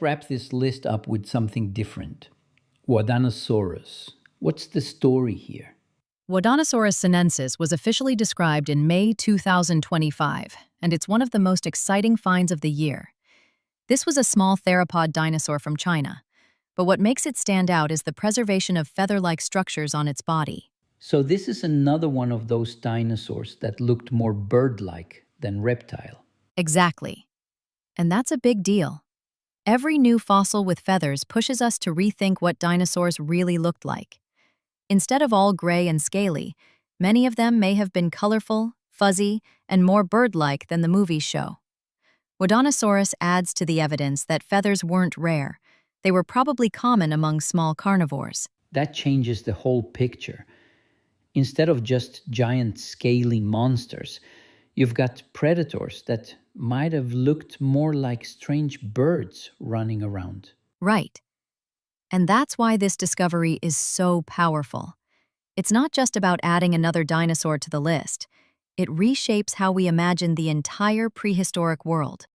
Wrap this list up with something different. Huadanosaurus. What's the story here? Huadanosaurus sinensis was officially described in May 2025, and it's one of the most exciting finds of the year. This was a small theropod dinosaur from China, but what makes it stand out is the preservation of feather-like structures on its body. So, this is another one of those dinosaurs that looked more bird like than reptile. Exactly. And that's a big deal. Every new fossil with feathers pushes us to rethink what dinosaurs really looked like. Instead of all gray and scaly, many of them may have been colorful, fuzzy, and more bird-like than the movies show. Huadanosaurus adds to the evidence that feathers weren't rare. They were probably common among small carnivores. That changes the whole picture. Instead of just giant scaly monsters, you've got predators that might have looked more like strange birds running around. Right. And that's why this discovery is so powerful. It's not just about adding another dinosaur to the list. It reshapes how we imagine the entire prehistoric world.